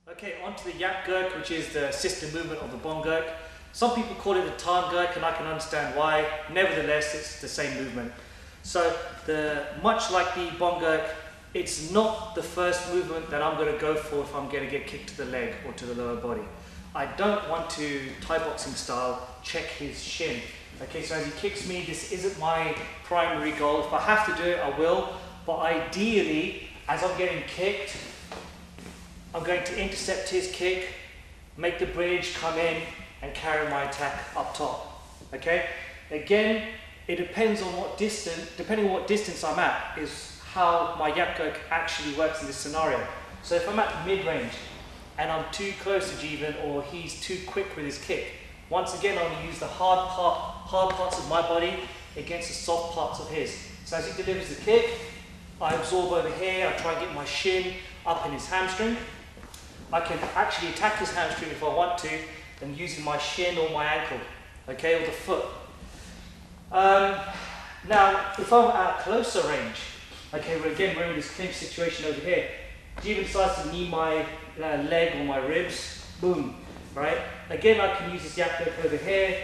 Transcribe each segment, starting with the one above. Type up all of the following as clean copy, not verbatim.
Okay, on to the Yap Girk, which is the sister movement of the Bong Girk. Some people call it the Tan Girk, and I can understand why. Nevertheless, it's the same movement. So, much like the Bong Girk, it's not the first movement that I'm going to go for if I'm going to get kicked to the leg or to the lower body. I don't want to, Thai boxing style, check his shin. Okay, so as he kicks me, this isn't my primary goal. If I have to do it, I will. But ideally, as I'm getting kicked, I'm going to intercept his kick, make the bridge, come in, and carry my attack up top. Okay? Again, it depends on what distance, depending on what distance I'm at, is how my Yap Girk actually works in this scenario. So if I'm at mid-range, and I'm too close to Jeevan, or he's too quick with his kick, once again I'm going to use the hard parts of my body against the soft parts of his. So as he delivers the kick, I absorb over here, I try and get my shin up in his hamstring. I can actually attack his hamstring if I want to, and using my shin or my ankle, okay, or the foot. Now, if I'm at closer range, okay, we're in this clinch situation over here. Jeevan decides to knee my leg or my ribs, boom, right? Again, I can use this Yap Girk over here,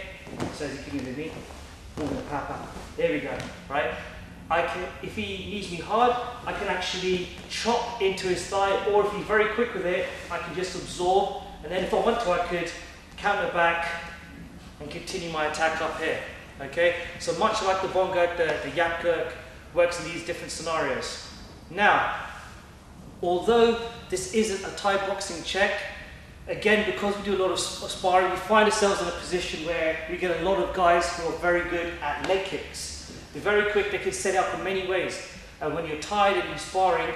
so as you can give me, boom, there we go, right? If he knees me hard, I can actually chop into his thigh, or if he's very quick with it, I can just absorb, and then if I want to, I could counter back and continue my attack up here, okay? So much like the Bong Girk, the Yap Girk works in these different scenarios. Now, although this isn't a Thai boxing check, again, because we do a lot of sparring, we find ourselves in a position where we get a lot of guys who are very good at leg kicks. They're very quick, they can set it up in many ways. And when you're tired and you're sparring,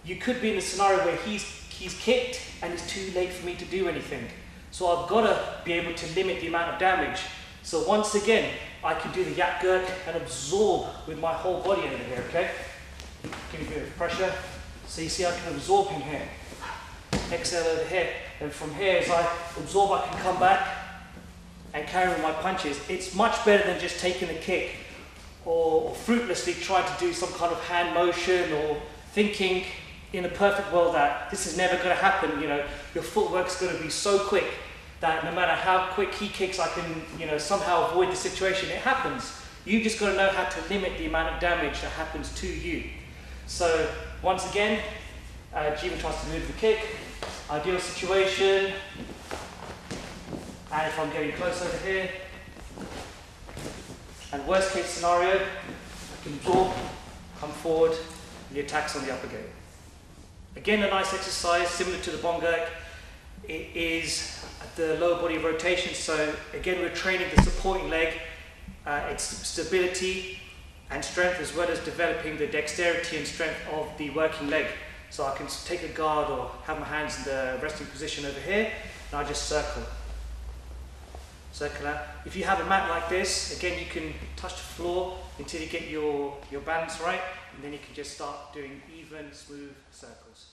you could be in a scenario where he's kicked and it's too late for me to do anything. So I've got to be able to limit the amount of damage. So once again, I can do the Yap Girk and absorb with my whole body over here, okay? Give me a bit of pressure. So you see I can absorb him here. Exhale over here. And from here, as I absorb, I can come back and carry with my punches. It's much better than just taking a kick or fruitlessly trying to do some kind of hand motion or thinking in a perfect world that this is never going to happen. You know, your footwork's going to be so quick that no matter how quick he kicks, I can, you know, somehow avoid the situation. It happens. You just got to know how to limit the amount of damage that happens to you. So once again, Jeevan tries to move the kick. Ideal situation. And if I'm getting close over here, and worst case scenario, I can absorb, come forward, and the attack's on the upper gate. Again, a nice exercise similar to the Bong Girk. It is at the lower body rotation, so again we're training the supporting leg, its stability and strength, as well as developing the dexterity and strength of the working leg. So I can take a guard or have my hands in the resting position over here, and I just circle. Circle out. If you have a mat like this, again you can touch the floor until you get your balance right, and then you can just start doing even, smooth circles.